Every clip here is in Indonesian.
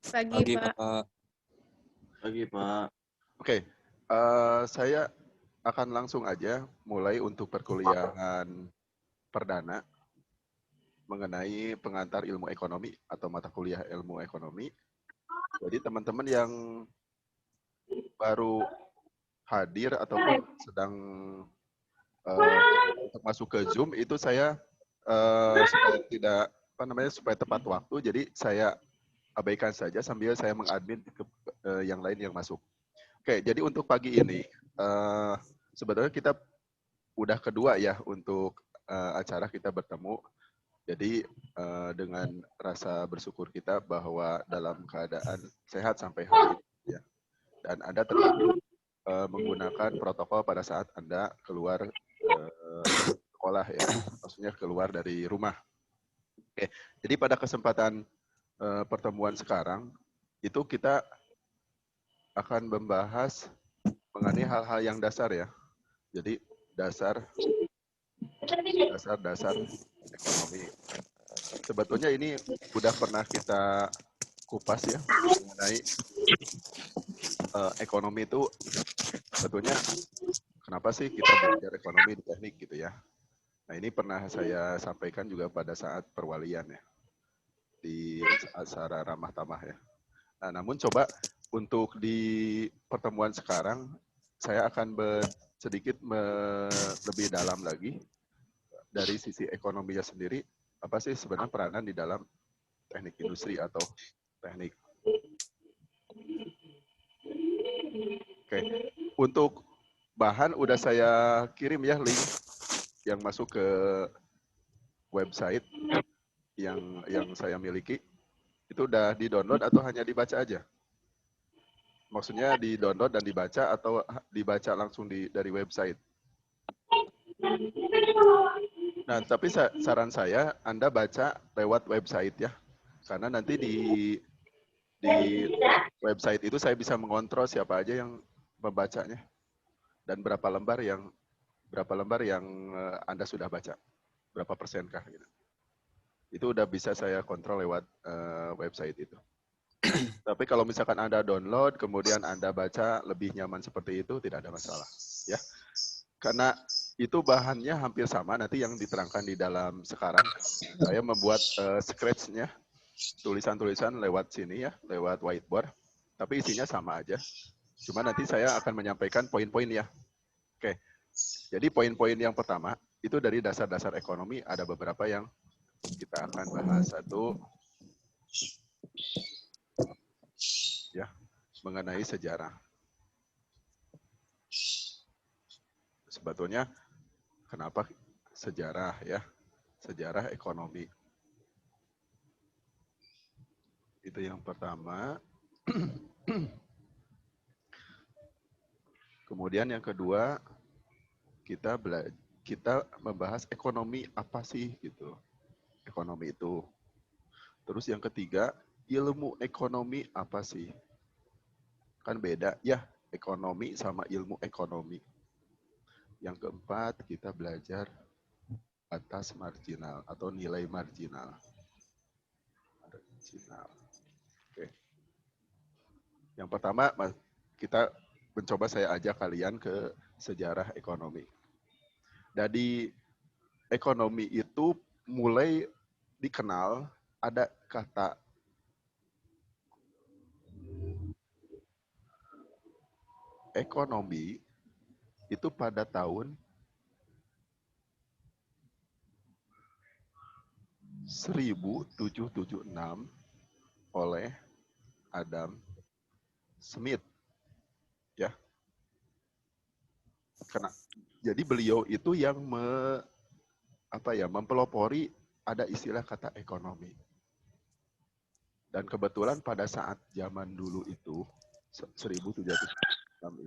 Pagi, Pagi, Pak. Pak. Pagi, Pak. Oke, saya akan langsung aja mulai untuk perkuliahan perdana mengenai pengantar ilmu ekonomi atau mata kuliah ilmu ekonomi. Jadi teman-teman yang baru hadir ataupun sedang untuk masuk ke Zoom itu saya supaya tidak supaya tepat waktu, jadi saya abaikan saja sambil saya mengadmin yang lain yang masuk. Oke, jadi untuk pagi ini sebetulnya kita udah kedua ya untuk acara kita bertemu. Jadi dengan rasa bersyukur kita bahwa dalam keadaan sehat sampai hari ini ya. Dan Anda tetap menggunakan protokol pada saat Anda keluar sekolah ya. Maksudnya keluar dari rumah. Oke, jadi pada kesempatan pertemuan sekarang itu kita akan membahas mengenai hal-hal yang dasar ya. Jadi dasar ekonomi. Sebetulnya ini udah pernah kita kupas ya mengenai ekonomi itu sebetulnya kenapa sih kita belajar ekonomi di teknik gitu ya. Nah ini pernah saya sampaikan juga pada saat perwalian ya di acara ramah tamah ya. Nah namun coba untuk di pertemuan sekarang saya akan sedikit lebih dalam lagi dari sisi ekonominya sendiri, apa sih sebenarnya peranan di dalam teknik industri atau teknik. Oke, untuk bahan udah saya kirim ya link yang masuk ke website yang saya miliki. Itu udah di-download atau hanya dibaca aja? Maksudnya di-download dan dibaca atau dibaca langsung dari website? Nah, tapi saran saya Anda baca lewat website ya. Karena nanti di website itu saya bisa mengontrol siapa aja yang membacanya dan berapa lembar yang Anda sudah baca. Berapa persenkah gitu. Itu udah bisa saya kontrol lewat website itu. Tapi kalau misalkan Anda download, kemudian Anda baca lebih nyaman seperti itu, tidak ada masalah. Ya, karena itu bahannya hampir sama nanti yang diterangkan di dalam sekarang. Saya membuat scratch-nya, tulisan-tulisan lewat sini ya, lewat whiteboard. Tapi isinya sama aja. Cuma nanti saya akan menyampaikan poin-poin ya. Oke, jadi poin-poin yang pertama, itu dari dasar-dasar ekonomi, ada beberapa yang kita akan bahas. Satu, ya, mengenai sejarah. Sebetulnya kenapa sejarah ya? Sejarah ekonomi. Itu yang pertama. Kemudian yang kedua, kita membahas ekonomi apa sih gitu. Ekonomi itu. Terus yang ketiga, ilmu ekonomi apa sih? Kan beda ya, ekonomi sama ilmu ekonomi. Yang keempat, kita belajar batas marginal atau nilai marginal. Oke. Yang pertama, kita mencoba saya ajak kalian ke sejarah ekonomi. Dari ekonomi itu mulai dikenal ada kata ekonomi itu pada tahun 1776 oleh Adam Smith. Ya. Jadi beliau itu yang mempelopori ada istilah kata ekonomi. Dan kebetulan pada saat zaman dulu itu 1776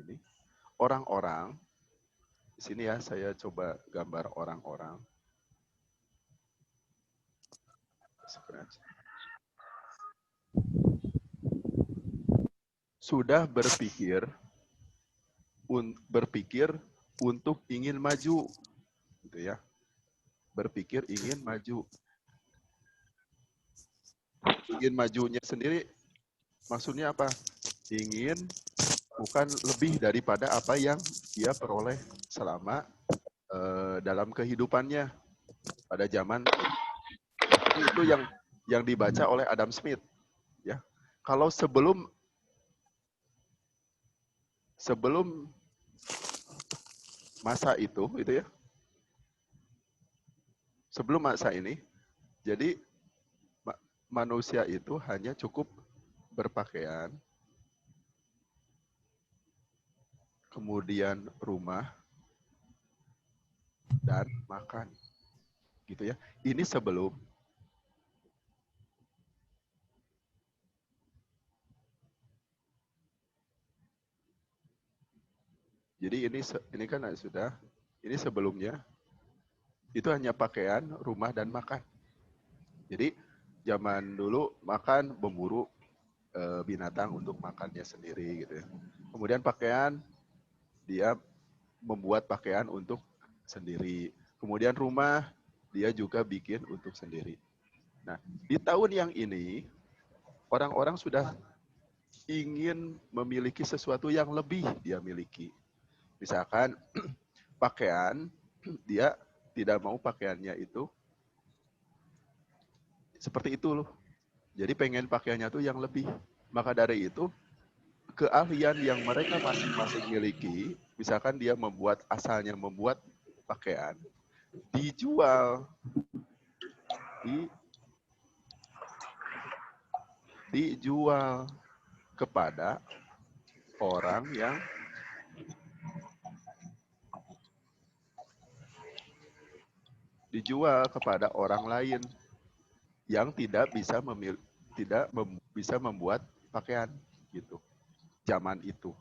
ini orang-orang di sini ya saya coba gambar orang-orang sudah berpikir untuk ingin maju, gitu ya. Berpikir ingin maju. Ingin majunya sendiri Maksudnya apa? Ingin bukan lebih daripada apa yang dia peroleh selama dalam kehidupannya pada zaman itu yang dibaca oleh Adam Smith, ya. Kalau sebelum masa itu ya, sebelum masa ini, jadi manusia itu hanya cukup berpakaian, kemudian rumah dan makan, gitu ya. Ini sebelum. Jadi ini kan sudah, ini sebelumnya itu hanya pakaian, rumah dan makan. Jadi zaman dulu makan memburu binatang untuk makannya sendiri gitu ya. Kemudian pakaian, dia membuat pakaian untuk sendiri. Kemudian rumah, dia juga bikin untuk sendiri. Nah, di tahun yang ini orang-orang sudah ingin memiliki sesuatu yang lebih dia miliki. Misalkan pakaian, dia tidak mau pakaiannya itu seperti itu loh. Jadi pengen pakaiannya tuh yang lebih. Maka dari itu, keahlian yang mereka masing-masing miliki, misalkan dia asalnya membuat pakaian, dijual, dijual kepada orang yang lain yang tidak bisa membuat pakaian gitu zaman itu.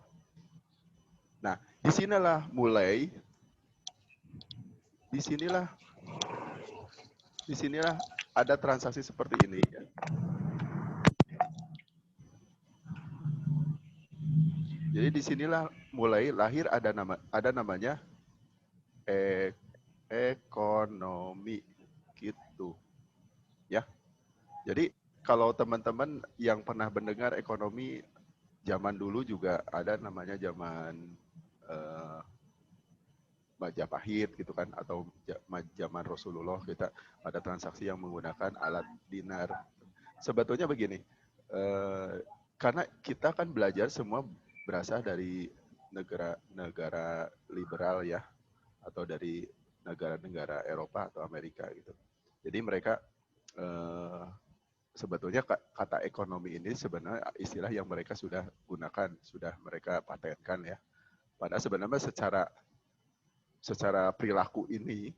Nah, disinilah ada transaksi seperti ini. Jadi disinilah mulai lahir ada namanya ekonomi gitu, ya. Jadi kalau teman-teman yang pernah mendengar ekonomi zaman dulu juga ada namanya zaman Majapahit gitu kan, atau zaman Rasulullah, kita ada transaksi yang menggunakan alat dinar. Sebetulnya begini, karena kita kan belajar semua berasal dari negara liberal ya, atau dari negara-negara Eropa atau Amerika gitu. Jadi mereka sebetulnya kata ekonomi ini sebenarnya istilah yang mereka sudah gunakan, sudah mereka patenkan ya. Padahal sebenarnya secara perilaku ini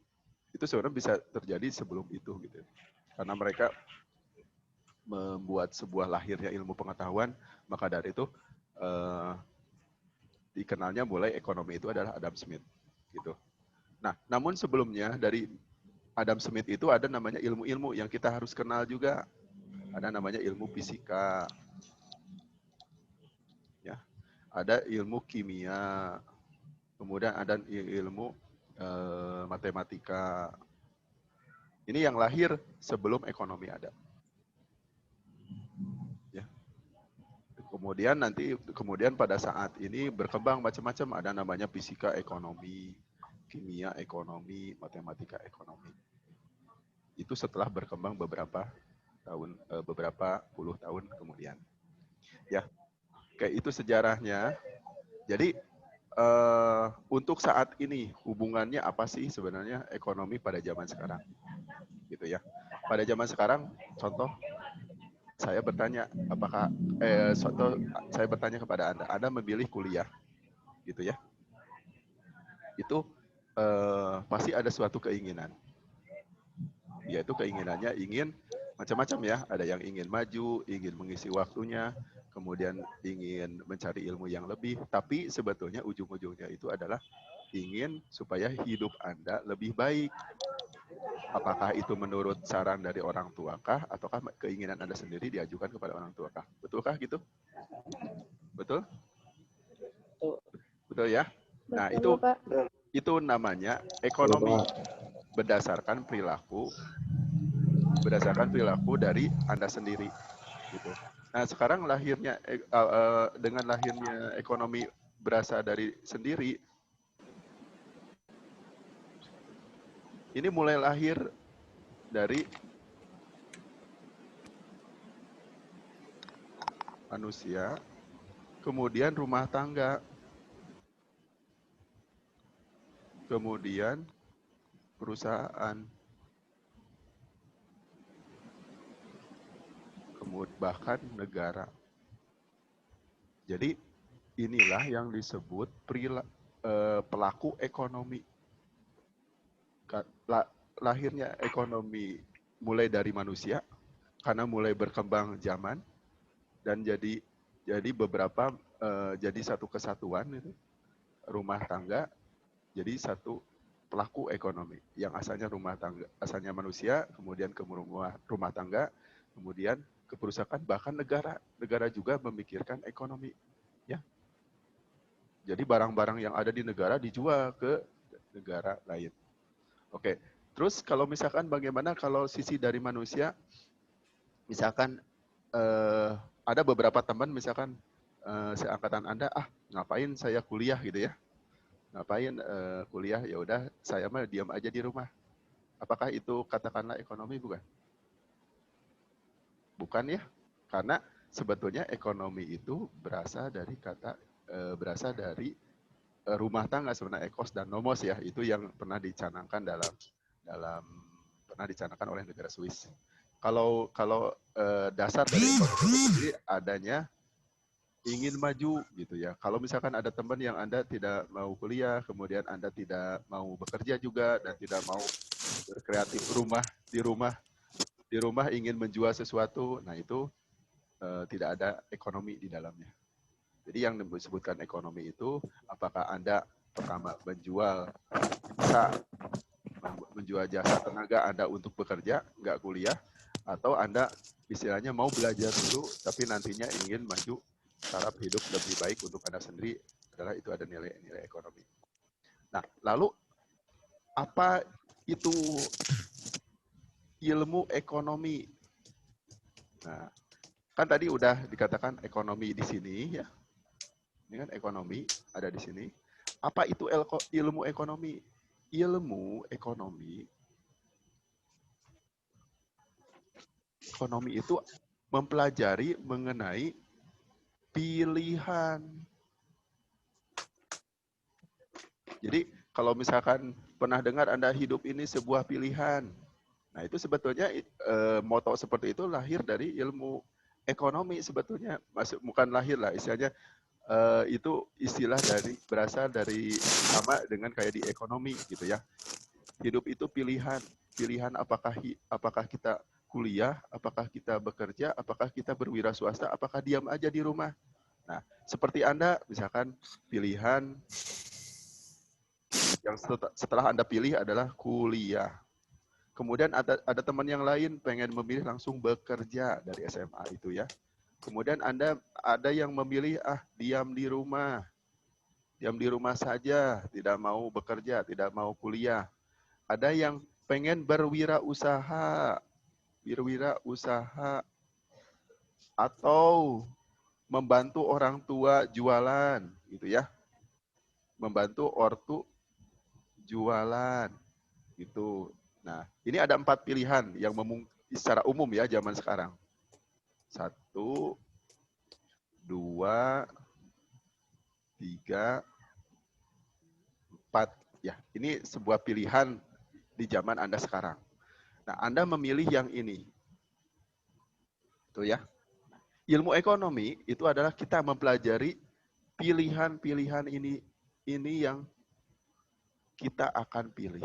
itu sebenarnya bisa terjadi sebelum itu gitu. Karena mereka membuat sebuah lahirnya ilmu pengetahuan, maka dari itu dikenalnya mulai ekonomi itu adalah Adam Smith gitu. Nah, namun sebelumnya dari Adam Smith itu ada namanya ilmu-ilmu yang kita harus kenal juga. Ada namanya ilmu fisika, ya. Ada ilmu kimia, kemudian ada ilmu matematika. Ini yang lahir sebelum ekonomi ada. Ya. Kemudian pada saat ini berkembang macam-macam, ada namanya fisika ekonomi, kimia ekonomi, matematika ekonomi. Itu setelah berkembang beberapa puluh tahun kemudian. Ya, kayak itu sejarahnya. Jadi untuk saat ini hubungannya apa sih sebenarnya ekonomi pada zaman sekarang, gitu ya? Pada zaman sekarang, contoh saya bertanya saya bertanya kepada Anda memilih kuliah, gitu ya? Itu pasti ada suatu keinginan, yaitu keinginannya ingin macam-macam ya. Ada yang ingin maju, ingin mengisi waktunya, kemudian ingin mencari ilmu yang lebih, tapi sebetulnya ujung-ujungnya itu adalah ingin supaya hidup Anda lebih baik. Apakah itu menurut saran dari orang tuakah, ataukah keinginan Anda sendiri diajukan kepada orang tuakah? Betulkah gitu? Betul? Betul ya? Nah, itu namanya ekonomi berdasarkan perilaku dari Anda sendiri gitu. Nah, sekarang dengan lahirnya ekonomi berasal dari sendiri, ini mulai lahir dari manusia, kemudian rumah tangga, kemudian perusahaan, kemudian bahkan negara. Jadi inilah yang disebut pelaku ekonomi. Lahirnya ekonomi mulai dari manusia karena mulai berkembang zaman dan jadi beberapa jadi satu kesatuan itu rumah tangga jadi satu pelaku ekonomi yang asalnya rumah tangga, asalnya manusia, kemudian ke rumah tangga, kemudian ke perusahaan, bahkan negara juga memikirkan ekonomi, ya. Jadi barang-barang yang ada di negara dijual ke negara lain. Oke, terus kalau misalkan bagaimana kalau sisi dari manusia, misalkan ada beberapa teman misalkan seangkatan Anda, ngapain saya kuliah gitu ya, ngapain kuliah, ya udah saya mah diam aja di rumah. Apakah itu katakanlah ekonomi? Bukan. Bukan ya, karena sebetulnya ekonomi itu berasal dari rumah tangga sebenarnya, ekos dan nomos ya, itu yang pernah dicanangkan dalam pernah dicanangkan oleh negara Swiss. Kalau dasar dari ekonomi itu sendiri adanya ingin maju gitu ya. Kalau misalkan ada teman yang Anda tidak mau kuliah, kemudian Anda tidak mau bekerja juga dan tidak mau berkreatif di rumah ingin menjual sesuatu, nah itu tidak ada ekonomi di dalamnya. Jadi yang disebutkan ekonomi itu apakah Anda pertama menjual jasa tenaga Anda untuk bekerja, nggak kuliah, atau Anda istilahnya mau belajar dulu, tapi nantinya ingin maju taraf hidup lebih baik untuk Anda sendiri, adalah itu ada nilai-nilai ekonomi. Nah, lalu apa itu ilmu ekonomi? Nah, kan tadi udah dikatakan ekonomi di sini ya. Ini kan ekonomi ada di sini. Apa itu ilmu ekonomi? Ilmu ekonomi itu mempelajari mengenai pilihan. Jadi kalau misalkan pernah dengar Anda hidup ini sebuah pilihan. Nah itu sebetulnya moto seperti itu lahir dari ilmu ekonomi sebetulnya. Bukan lahir lah, istilahnya itu istilah berasal dari sama dengan kayak di ekonomi gitu ya. Hidup itu pilihan. Pilihan apakah kita kuliah, apakah kita bekerja, apakah kita berwira swasta, apakah diam aja di rumah. Nah, seperti Anda misalkan pilihan yang setelah Anda pilih adalah kuliah. Kemudian ada teman yang lain pengen memilih langsung bekerja dari SMA itu ya. Kemudian Anda ada yang memilih diam di rumah. Diam di rumah saja, tidak mau bekerja, tidak mau kuliah. Ada yang pengen berwirausaha atau membantu orang tua jualan gitu ya. Membantu ortu jualan gitu. Nah, ini ada 4 pilihan yang secara umum ya zaman sekarang. 1, 2, 3, 4. Ya, ini sebuah pilihan di zaman Anda sekarang. Nah, Anda memilih yang ini. Itu ya. Ilmu ekonomi itu adalah kita mempelajari pilihan-pilihan ini yang kita akan pilih.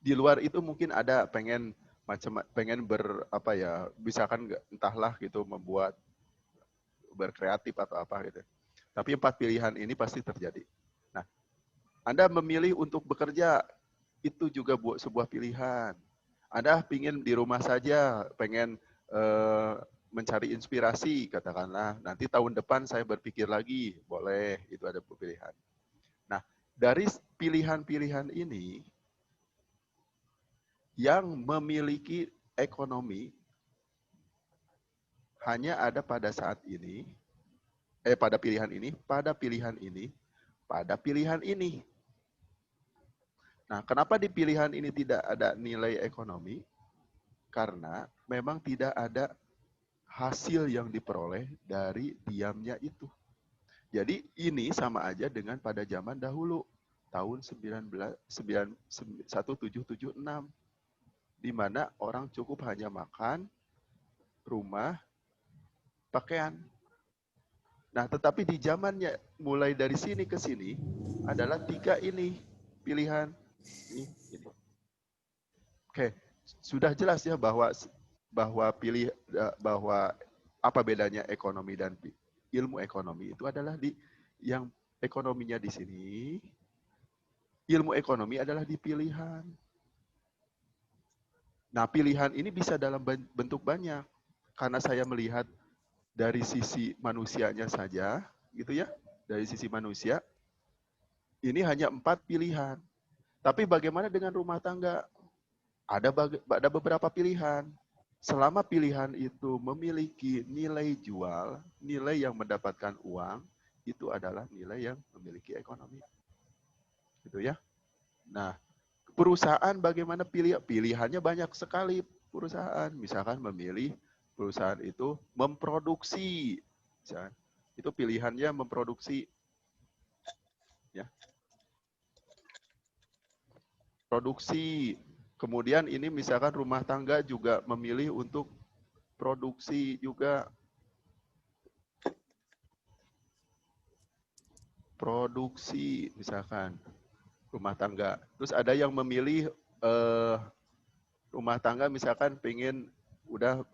Di luar itu mungkin ada pengen misalkan entahlah gitu membuat berkreatif atau apa gitu. Tapi 4 pilihan ini pasti terjadi. Nah, Anda memilih untuk bekerja, itu juga sebuah pilihan. Anda ingin di rumah saja, pengen mencari inspirasi, katakanlah, nanti tahun depan saya berpikir lagi, boleh, itu ada pilihan. Nah, dari pilihan-pilihan ini, yang memiliki ekonomi hanya ada pada saat ini, pada pilihan ini, pada pilihan ini, pada pilihan ini. Nah, kenapa di pilihan ini tidak ada nilai ekonomi? Karena memang tidak ada hasil yang diperoleh dari diamnya itu. Jadi ini sama aja dengan pada zaman dahulu, tahun 1776, di mana orang cukup hanya makan, rumah, pakaian. Nah, tetapi di zamannya mulai dari sini ke sini adalah 3 ini pilihan. Ini. Oke, sudah jelas ya bahwa bahwa apa bedanya ekonomi dan ilmu ekonomi itu adalah di yang ekonominya di sini, ilmu ekonomi adalah di pilihan. Nah, pilihan ini bisa dalam bentuk banyak. Karena saya melihat dari sisi manusianya saja, gitu ya. Dari sisi manusia, ini hanya 4 pilihan. Tapi bagaimana dengan rumah tangga? Ada beberapa pilihan. Selama pilihan itu memiliki nilai jual, nilai yang mendapatkan uang, itu adalah nilai yang memiliki ekonomi. Gitu ya. Nah, perusahaan bagaimana pilihannya banyak sekali perusahaan. Misalkan memilih perusahaan itu memproduksi. Misalkan, itu pilihannya memproduksi. Ya. Produksi. Kemudian ini misalkan rumah tangga juga memilih untuk produksi juga. Produksi misalkan rumah tangga. Terus ada yang memilih rumah tangga misalkan pengen udah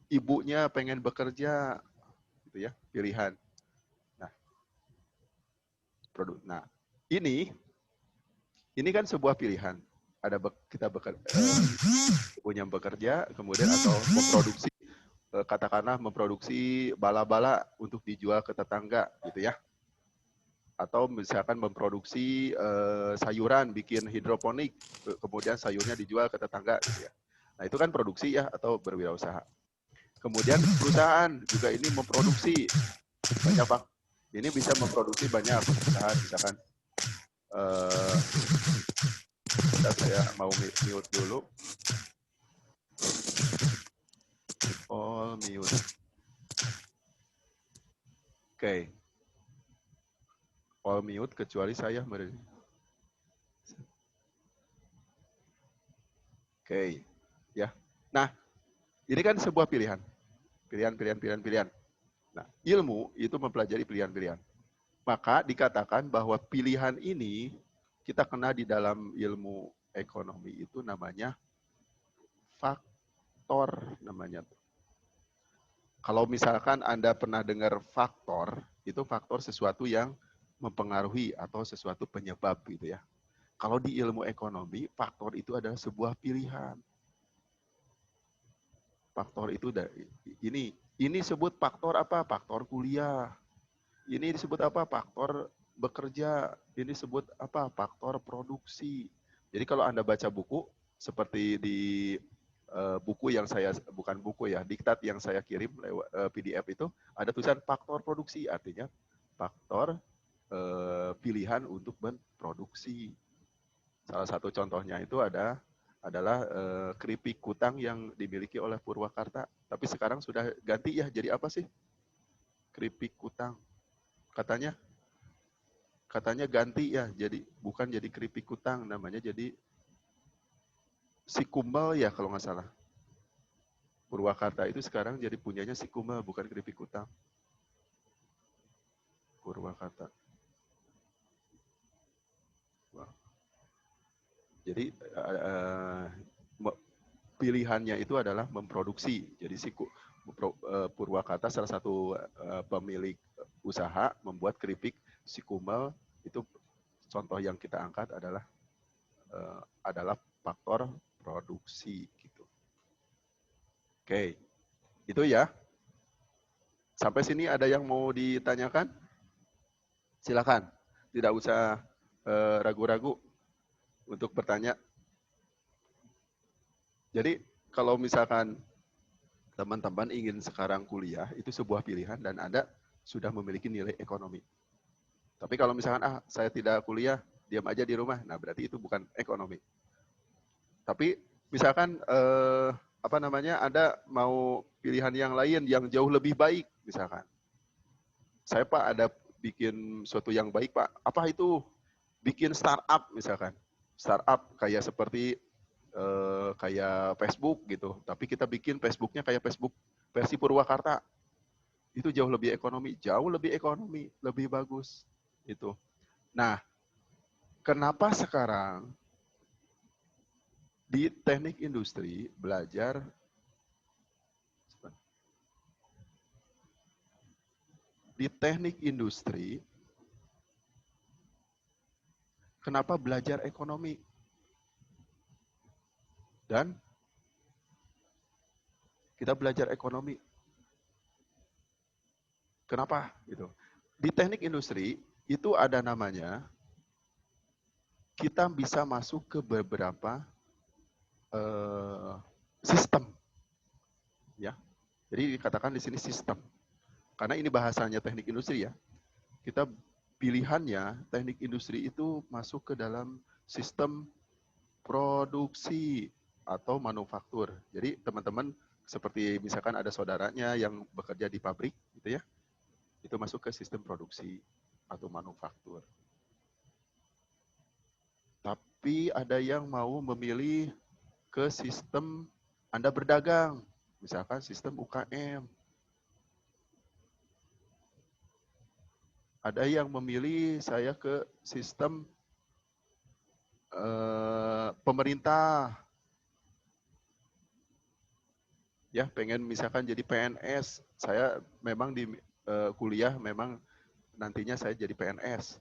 ibunya pengen bekerja gitu ya, pilihan. Nah, Nah, ini kan sebuah pilihan. Ada kita ibunya bekerja kemudian atau memproduksi katakanlah memproduksi bala-bala untuk dijual ke tetangga gitu ya. Atau misalkan memproduksi sayuran, bikin hidroponik, kemudian sayurnya dijual ke tetangga gitu ya. Nah, itu kan produksi ya atau berwirausaha. Kemudian perusahaan juga ini memproduksi banyak, Pak. Ini bisa memproduksi banyak perusahaan, misalkan saya mau mute dulu. All mute. Oke. All mute kecuali saya. Oke. Ya. Nah, ini kan sebuah pilihan. Pilihan. Nah, ilmu itu mempelajari pilihan-pilihan. Maka dikatakan bahwa pilihan ini kita kena di dalam ilmu ekonomi itu namanya faktor namanya. Kalau misalkan Anda pernah dengar faktor, itu faktor sesuatu yang mempengaruhi atau sesuatu penyebab gitu ya. Kalau di ilmu ekonomi, faktor itu adalah sebuah pilihan. Faktor itu ini sebut faktor apa? Faktor kuliah. Ini disebut apa? Faktor bekerja. Ini disebut apa? Faktor produksi. Jadi kalau Anda baca buku, seperti di buku yang saya, bukan buku ya, diktat yang saya kirim lewat PDF itu, ada tulisan faktor produksi, artinya faktor pilihan untuk memproduksi. Salah satu contohnya itu adalah keripik kutang yang dimiliki oleh Purwakarta. Tapi sekarang sudah ganti ya, jadi apa sih? Keripik kutang. Katanya ganti ya, jadi bukan jadi keripik kutang, namanya jadi si kumbal ya kalau nggak salah. Purwakarta itu sekarang jadi punyanya si kumbal, bukan keripik kutang. Purwakarta. Wow. Jadi pilihannya itu adalah memproduksi. Jadi si Purwakarta salah satu pemilik usaha membuat keripik si kumbal, itu contoh yang kita angkat adalah faktor produksi gitu. Oke, itu ya. Sampai sini ada yang mau ditanyakan? Silakan. Tidak usah ragu-ragu untuk bertanya. Jadi kalau misalkan teman-teman ingin sekarang kuliah, itu sebuah pilihan dan Anda sudah memiliki nilai ekonomi. Tapi kalau misalkan, saya tidak kuliah, diam aja di rumah, nah berarti itu bukan ekonomi. Tapi misalkan, Anda mau pilihan yang lain yang jauh lebih baik, misalkan. Saya Pak ada bikin sesuatu yang baik Pak, apa itu? Bikin startup misalkan. Startup kayak seperti kayak Facebook gitu, tapi kita bikin Facebooknya kayak Facebook versi Purwakarta. Itu jauh lebih ekonomi, lebih bagus. Itu. Nah, kenapa sekarang di teknik industri belajar di teknik industri kenapa belajar ekonomi? Dan kita belajar ekonomi. Kenapa? Gitu. Di teknik industri itu ada namanya kita bisa masuk ke beberapa sistem, ya. Jadi dikatakan di sini sistem. Karena ini bahasanya teknik industri ya. Kita pilihannya teknik industri itu masuk ke dalam sistem produksi atau manufaktur. Jadi teman-teman seperti misalkan ada saudaranya yang bekerja di pabrik gitu ya. Itu masuk ke sistem produksi atau manufaktur. Tapi ada yang mau memilih ke sistem Anda berdagang, misalkan sistem UKM. Ada yang memilih saya ke sistem pemerintah. Ya, pengen misalkan jadi PNS. Saya memang di kuliah memang nantinya saya jadi PNS.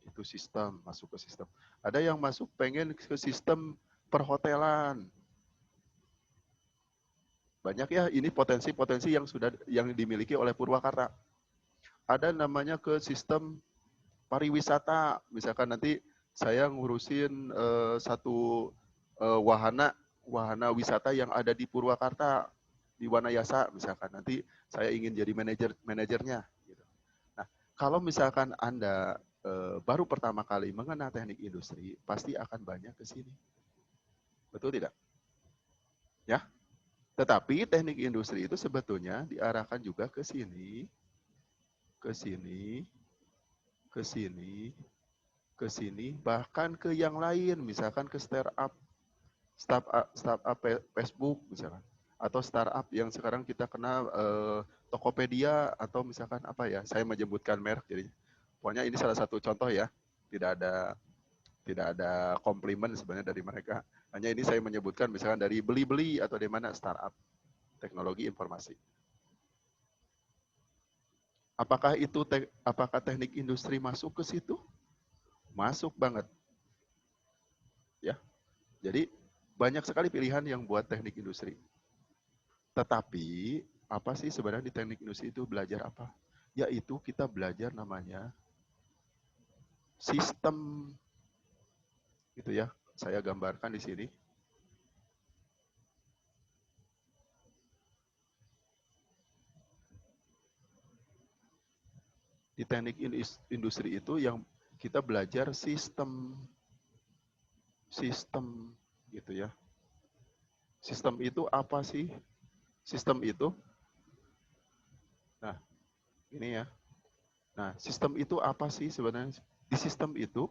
Itu sistem, masuk ke sistem. Ada yang masuk pengen ke sistem perhotelan. Banyak ya, ini potensi-potensi yang dimiliki oleh Purwakarta. Ada namanya ke sistem pariwisata, misalkan nanti saya ngurusin satu wahana wisata yang ada di Purwakarta, di Wanayasa misalkan, nanti saya ingin jadi manajernya. Gitu. Nah, kalau misalkan Anda baru pertama kali mengenal teknik industri, pasti akan banyak ke sini. Betul tidak? Ya. Tetapi teknik industri itu sebetulnya diarahkan juga ke sini, ke sini, ke sini, ke sini, bahkan ke yang lain, misalkan ke startup Facebook misalkan, atau startup yang sekarang kita kenal Tokopedia atau misalkan apa ya, saya menyebutkan merek jadi pokoknya ini salah satu contoh ya, tidak ada komplimen sebenarnya dari mereka, hanya ini saya menyebutkan misalkan dari beli-beli atau dari mana startup teknologi informasi. Apakah teknik industri masuk ke situ? Masuk banget. Ya. Jadi banyak sekali pilihan yang buat teknik industri. Tetapi apa sih sebenarnya di teknik industri itu belajar apa? Yaitu kita belajar namanya sistem. Gitu ya. Saya gambarkan di sini. Di teknik industri itu yang kita belajar sistem gitu ya. Sistem itu apa sih? Sistem itu, nah ini ya. Nah, sistem itu apa sih sebenarnya? Di sistem itu,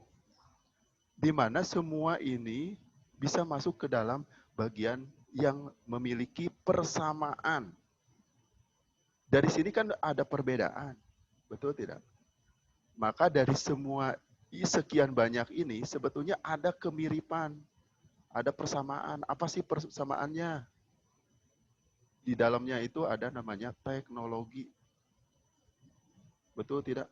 di mana semua ini bisa masuk ke dalam bagian yang memiliki persamaan. Dari sini kan ada perbedaan, betul tidak? Maka dari semua sekian banyak ini sebetulnya ada kemiripan, ada persamaan. Apa sih persamaannya? Di dalamnya itu ada namanya teknologi. Betul tidak?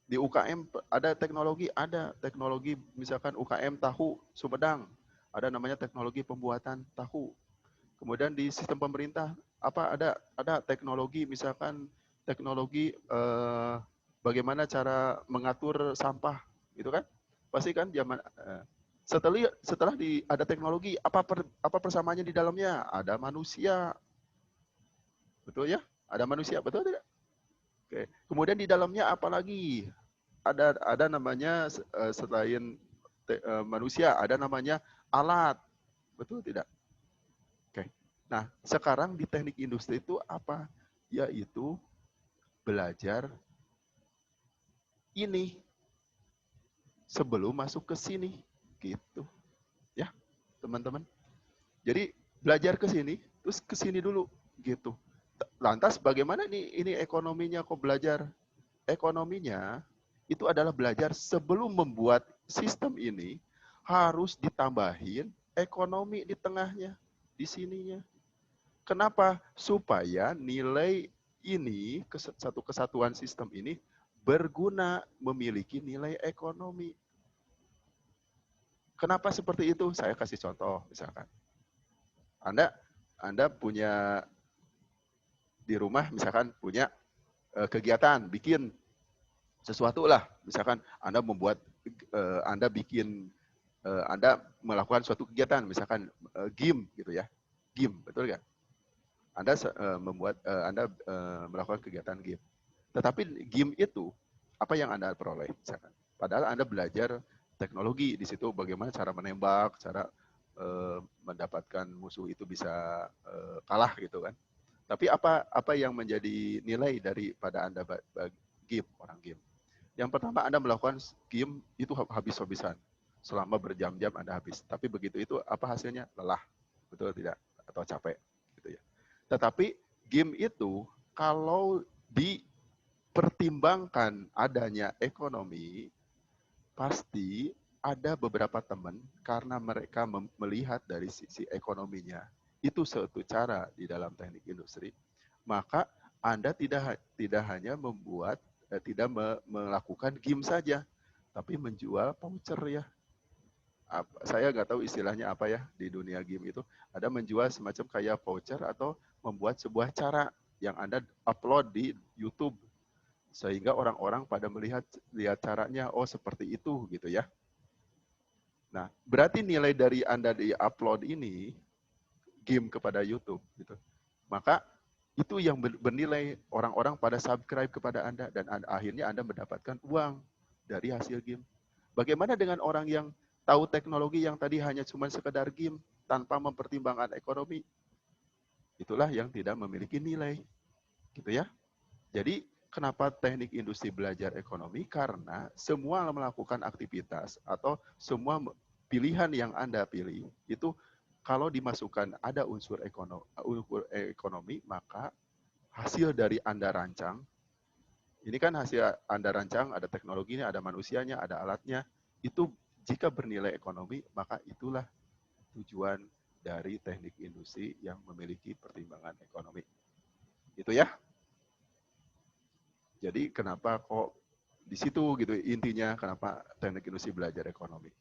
Di UKM ada teknologi misalkan UKM tahu Sumedang, ada namanya teknologi pembuatan tahu. Kemudian di sistem pemerintah apa ada teknologi misalkan teknologi bagaimana cara mengatur sampah, gitu kan? Pasti kan Setelah ada teknologi, apa persamaannya di dalamnya? Ada manusia, betul ya? Ada manusia, betul tidak? Oke. Kemudian di dalamnya apa lagi? Ada namanya selain manusia, ada namanya alat, betul tidak? Oke. Nah, sekarang di teknik industri itu apa? Yaitu belajar ini sebelum masuk ke sini, gitu. Ya, teman-teman. Jadi belajar ke sini, terus ke sini dulu, gitu. Lantas bagaimana ini ekonominya kok belajar? Ekonominya itu adalah belajar sebelum membuat sistem ini harus ditambahin ekonomi di tengahnya, di sininya. Kenapa? Supaya nilai ini, satu kesatuan sistem ini berguna, memiliki nilai ekonomi. Kenapa seperti itu? Saya kasih contoh, misalkan. Anda punya di rumah, misalkan punya kegiatan, bikin sesuatu lah. Misalkan Anda membuat, Anda bikin, Anda melakukan suatu kegiatan, misalkan game gitu ya. Game, betul nggak? Anda Anda melakukan kegiatan game. Tetapi game itu, apa yang Anda peroleh? Misalkan. Padahal Anda belajar teknologi di situ, bagaimana cara menembak, cara mendapatkan musuh itu bisa kalah gitu kan. Tapi apa yang menjadi nilai daripada Anda game, orang game? Yang pertama, Anda melakukan game itu habis-habisan. Selama berjam-jam Anda habis. Tapi begitu itu apa hasilnya? Lelah. Betul tidak? Atau capek. Gitu ya. Tetapi game itu kalau dipertimbangkan adanya ekonomi, pasti ada beberapa teman karena mereka melihat dari sisi ekonominya. Itu suatu cara di dalam teknik industri. Maka Anda tidak hanya tidak melakukan game saja, tapi menjual voucher ya. Saya nggak tahu istilahnya apa ya di dunia game itu. Ada menjual semacam kayak voucher atau membuat sebuah cara yang Anda upload di YouTube sehingga orang-orang pada lihat caranya, oh seperti itu gitu ya. Nah, berarti nilai dari Anda di upload ini game kepada YouTube gitu. Maka itu yang bernilai, orang-orang pada subscribe kepada Anda dan akhirnya Anda mendapatkan uang dari hasil game. Bagaimana dengan orang yang tahu teknologi yang tadi hanya cuma sekedar game tanpa mempertimbangkan ekonomi? Itulah yang tidak memiliki nilai. Gitu ya. Jadi kenapa teknik industri belajar ekonomi? Karena semua melakukan aktivitas atau semua pilihan yang Anda pilih itu kalau dimasukkan ada unsur ekonomi, maka hasil dari Anda rancang, ini kan hasil Anda rancang, ada teknologinya, ada manusianya, ada alatnya, itu jika bernilai ekonomi, maka itulah tujuan dari teknik industri yang memiliki pertimbangan ekonomi. Itu ya. Jadi kenapa kok di situ gitu intinya kenapa teknik industri belajar ekonomi.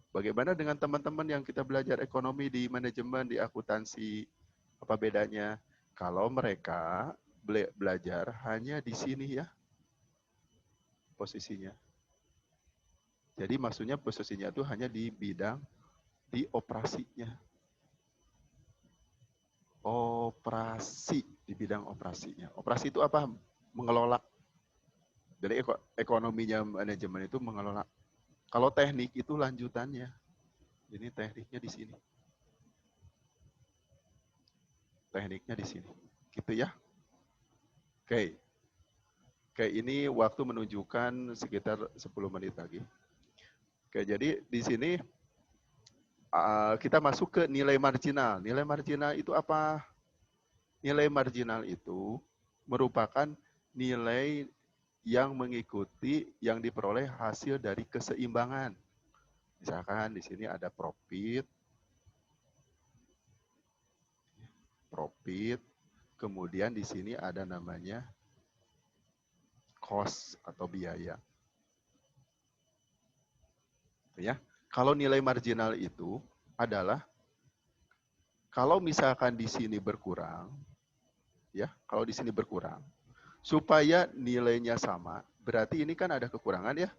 Bagaimana dengan teman-teman yang kita belajar ekonomi di manajemen, di akuntansi, apa bedanya? Kalau mereka belajar hanya di sini ya posisinya. Jadi maksudnya posisinya itu hanya di bidang di operasinya. Operasi, di bidang operasinya. Operasi itu apa? Mengelola. Jadi ekonominya manajemen itu mengelola. Kalau teknik itu lanjutannya. Ini tekniknya di sini. Tekniknya di sini. Gitu ya. Oke. Oke, ini waktu menunjukkan sekitar 10 menit lagi. Oke, jadi di sini kita masuk ke nilai marginal. Nilai marginal itu apa? Nilai marginal itu merupakan nilai yang mengikuti yang diperoleh hasil dari keseimbangan. Misalkan di sini ada profit, kemudian di sini ada namanya cost atau biaya. Ya, kalau nilai marginal itu adalah kalau misalkan di sini berkurang, ya, kalau di sini berkurang, supaya nilainya sama, berarti ini kan ada kekurangan ya,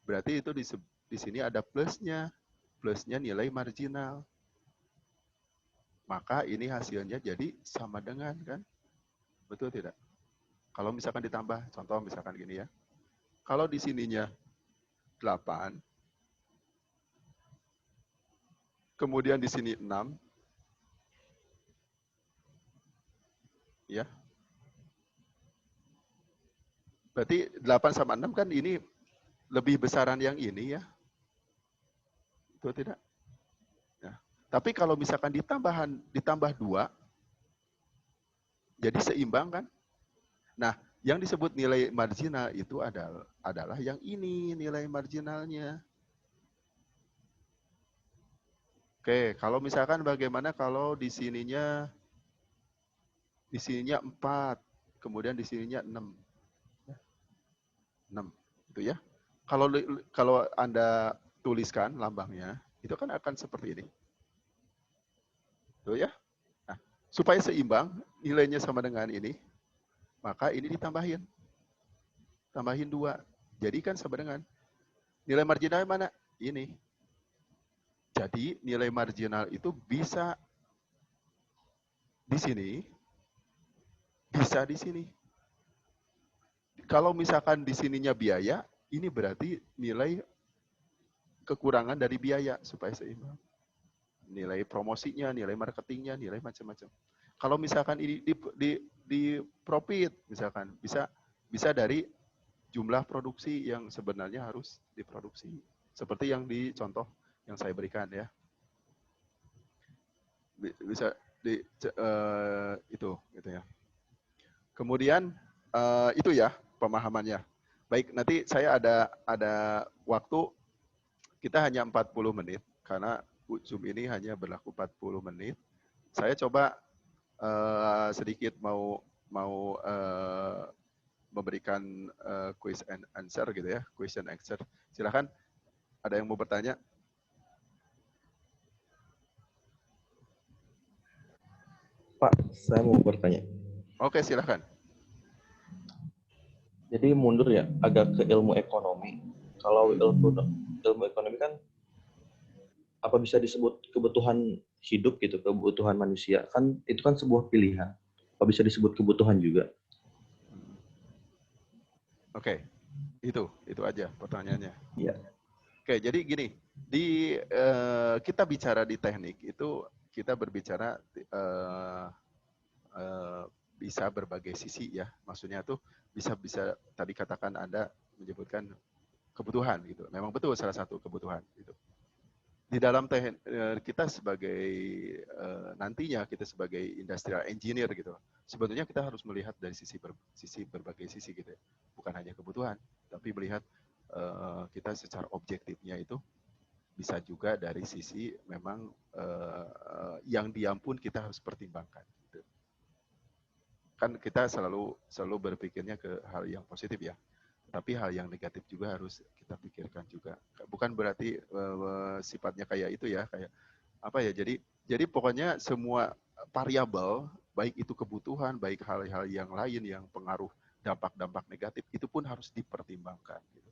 berarti itu di sini ada plusnya. plusnya nilai marginal. Maka ini hasilnya jadi sama dengan, kan? Betul tidak? Kalau misalkan ditambah, contoh misalkan gini ya. Kalau di sininya 8, kemudian di sini 6, ya. Berarti 8 sama 6 kan ini lebih besaran yang ini ya. Betul tidak? Ya. Tapi kalau misalkan ditambah 2, jadi seimbang kan? Nah, yang disebut nilai marginal itu adalah yang ini nilai marginalnya. Oke, kalau misalkan bagaimana kalau di sininya 4, kemudian di sininya 6. 6, gitu ya. Kalau Anda tuliskan lambangnya, itu kan akan seperti ini. Tuh ya. Nah, supaya seimbang, nilainya sama dengan ini, maka ini ditambahin. Tambahin 2. Jadi kan sama dengan nilai marginal mana? Ini. Jadi nilai marginal itu bisa di sini, bisa di sini. Kalau misalkan di sininya biaya, ini berarti nilai kekurangan dari biaya supaya seimbang. Nilai promosinya, nilai marketingnya, nilai macam-macam. Kalau misalkan ini di profit, misalkan bisa dari jumlah produksi yang sebenarnya harus diproduksi. Seperti yang di contoh yang saya berikan ya. Bisa di itu gitu ya. Kemudian itu ya pemahamannya. Baik, nanti saya ada waktu, kita hanya 40 menit karena Zoom ini hanya berlaku 40 menit. Saya coba sedikit mau memberikan quiz and answer gitu ya, question answer. Silakan, ada yang mau bertanya? Pak, saya mau bertanya. Oke, silakan. Jadi mundur ya, agak ke ilmu ekonomi. Kalau ilmu ekonomi kan apa bisa disebut kebutuhan hidup gitu, kebutuhan manusia. Kan itu kan sebuah pilihan. Apa bisa disebut kebutuhan juga? Oke, itu aja pertanyaannya. Iya. Oke, jadi gini, kita bicara di teknik itu kita berbicara bisa berbagai sisi ya. Maksudnya tuh bisa tadi katakan Anda menyebutkan kebutuhan gitu. Memang betul salah satu kebutuhan gitu. Di dalam kita sebagai nantinya kita sebagai industrial engineer gitu. Sebetulnya kita harus melihat dari sisi berbagai sisi gitu ya. Bukan hanya kebutuhan, tapi melihat kita secara objektifnya itu bisa juga dari sisi memang yang diam pun kita harus pertimbangkan. Gitu. Kan kita selalu berpikirnya ke hal yang positif ya. Tapi hal yang negatif juga harus kita pikirkan juga. Bukan berarti sifatnya kayak itu ya, kayak apa ya. Jadi pokoknya semua variabel, baik itu kebutuhan, baik hal-hal yang lain yang pengaruh dampak-dampak negatif itu pun harus dipertimbangkan. Gitu.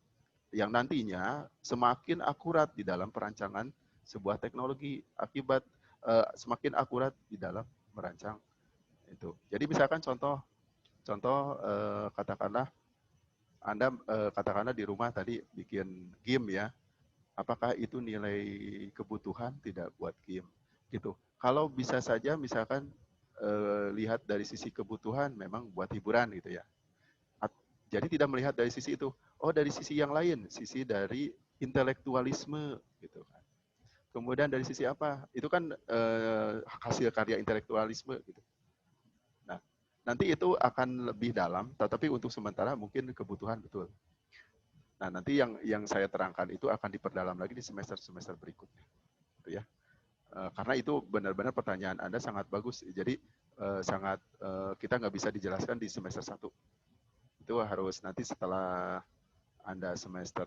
Yang nantinya semakin akurat di dalam perancangan sebuah teknologi akibat semakin akurat di dalam merancang itu. Jadi misalkan contoh katakanlah Anda katakanlah di rumah tadi bikin game ya, apakah itu nilai kebutuhan tidak buat game gitu. Kalau bisa saja misalkan lihat dari sisi kebutuhan memang buat hiburan gitu ya. Jadi tidak melihat dari sisi itu. Oh, dari sisi yang lain, sisi dari intelektualisme gitu kan. Kemudian dari sisi apa? Itu kan hasil karya intelektualisme gitu. Nah, nanti itu akan lebih dalam, tetapi untuk sementara mungkin kebutuhan betul. Nah, nanti yang saya terangkan itu akan diperdalam lagi di semester berikutnya. Gitu ya. Karena itu benar-benar pertanyaan Anda sangat bagus. Jadi kita nggak bisa dijelaskan di semester 1. Itu harus nanti setelah Anda semester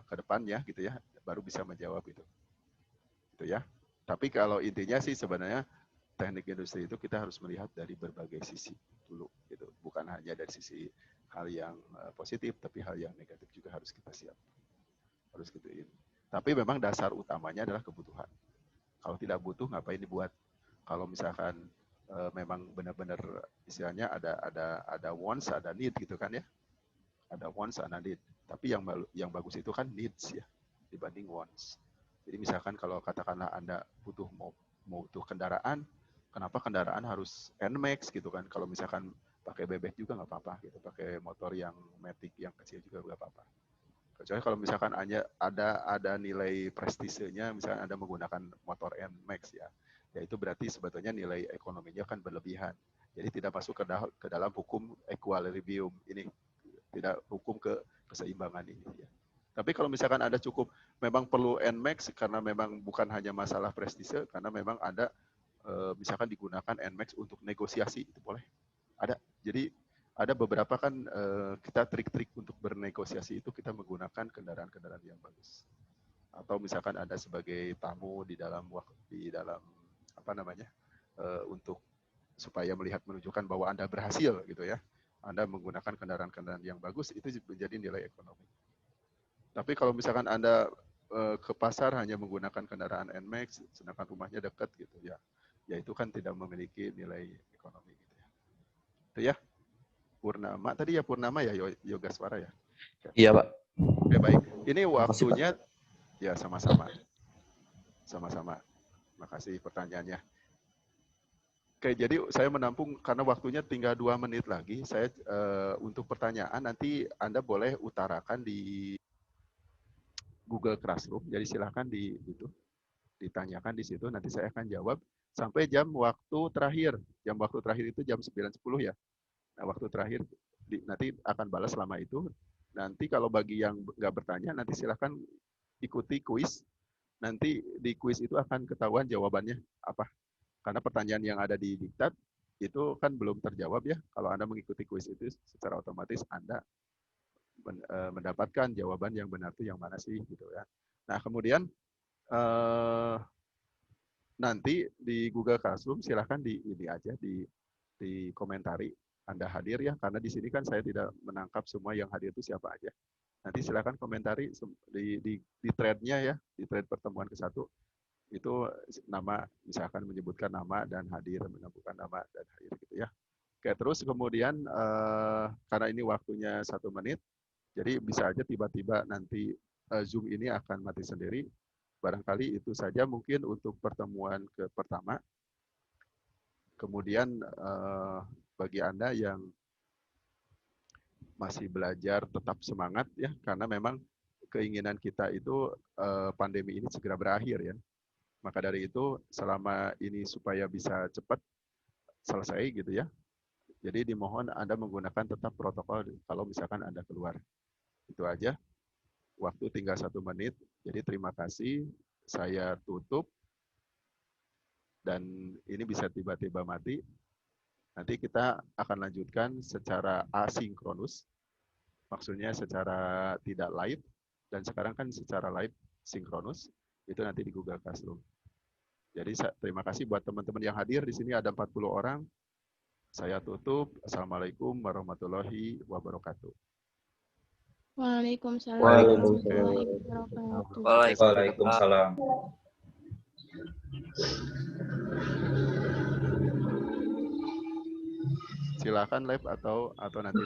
ke depannya gitu ya, baru bisa menjawab itu. Gitu ya. Tapi kalau intinya sih sebenarnya teknik industri itu kita harus melihat dari berbagai sisi dulu gitu. Bukan hanya dari sisi hal yang positif, tapi hal yang negatif juga harus kita siap. Harus gituin. Tapi memang dasar utamanya adalah kebutuhan. Kalau tidak butuh, ngapain dibuat? Kalau misalkan memang benar-benar istilahnya ada wants, ada need gitu kan ya. Ada wants, ada need. Tapi yang bagus itu kan needs ya dibanding wants. Jadi misalkan kalau katakanlah Anda mau butuh kendaraan, kenapa kendaraan harus NMAX gitu kan? Kalau misalkan pakai bebek juga nggak apa-apa gitu, pakai motor yang matic yang kecil juga nggak apa-apa. Kecuali kalau misalkan ada nilai prestisenya, misalkan Anda menggunakan motor NMAX ya itu berarti sebetulnya nilai ekonominya kan berlebihan. Jadi tidak masuk ke dalam hukum equilibrium ini, tidak hukum keseimbangan ini. Ya. Tapi kalau misalkan Anda cukup memang perlu NMAX karena memang bukan hanya masalah prestise, karena memang ada misalkan digunakan NMAX untuk negosiasi, itu boleh. Ada. Jadi ada beberapa kan kita trik-trik untuk bernegosiasi itu kita menggunakan kendaraan-kendaraan yang bagus. Atau misalkan Anda sebagai tamu di dalam apa namanya untuk supaya menunjukkan bahwa Anda berhasil gitu ya. Anda menggunakan kendaraan-kendaraan yang bagus itu menjadi nilai ekonomi. Tapi kalau misalkan Anda ke pasar hanya menggunakan kendaraan NMAX sedangkan rumahnya dekat gitu ya itu kan tidak memiliki nilai ekonomi gitu ya. Itu ya. Purnama tadi ya, Purnama ya, Yogaswara ya. Iya, Pak. Oke, baik. Ini Makasih, waktunya Pak. ya sama-sama. Sama-sama. Makasih pertanyaannya. Oke, jadi saya menampung karena waktunya tinggal 2 menit lagi. Saya untuk pertanyaan nanti Anda boleh utarakan di Google Classroom. Jadi silahkan ditanyakan di situ. Nanti saya akan jawab sampai jam waktu terakhir. Jam waktu terakhir itu jam 9.10 ya. Nah, waktu terakhir nanti akan balas selama itu. Nanti kalau bagi yang nggak bertanya, nanti silahkan ikuti kuis. Nanti di kuis itu akan ketahuan jawabannya apa. Karena pertanyaan yang ada di diktat itu kan belum terjawab ya. Kalau Anda mengikuti kuis itu secara otomatis Anda mendapatkan jawaban yang benar itu yang mana sih gitu ya. Nah kemudian nanti di Google Classroom silahkan di komentari Anda hadir ya, karena di sini kan saya tidak menangkap semua yang hadir itu siapa aja. Nanti silakan komentari di thread-nya ya, di thread pertemuan ke-1 itu nama, misalkan menyebutkan nama dan hadir, menyebutkan nama dan hadir gitu ya. Oke, terus kemudian karena ini waktunya 1 menit, jadi bisa aja tiba-tiba nanti Zoom ini akan mati sendiri. Barangkali itu saja mungkin untuk pertemuan pertama. Kemudian bagi Anda yang masih belajar tetap semangat ya, karena memang keinginan kita itu pandemi ini segera berakhir ya. Maka dari itu selama ini supaya bisa cepat selesai gitu ya. Jadi dimohon Anda menggunakan tetap protokol kalau misalkan Anda keluar. Itu aja. Waktu tinggal 1 menit. Jadi terima kasih. Saya tutup. Dan ini bisa tiba-tiba mati. Nanti kita akan lanjutkan secara asinkronus, maksudnya secara tidak live, dan sekarang kan secara live sinkronus, itu nanti di Google Classroom. Jadi terima kasih buat teman-teman yang hadir, di sini ada 40 orang. Saya tutup. Assalamualaikum warahmatullahi wabarakatuh. Waalaikumsalam Waalaikumsalam. warahmatullahi wabarakatuh. Waalaikumsalam. Silakan live atau nanti.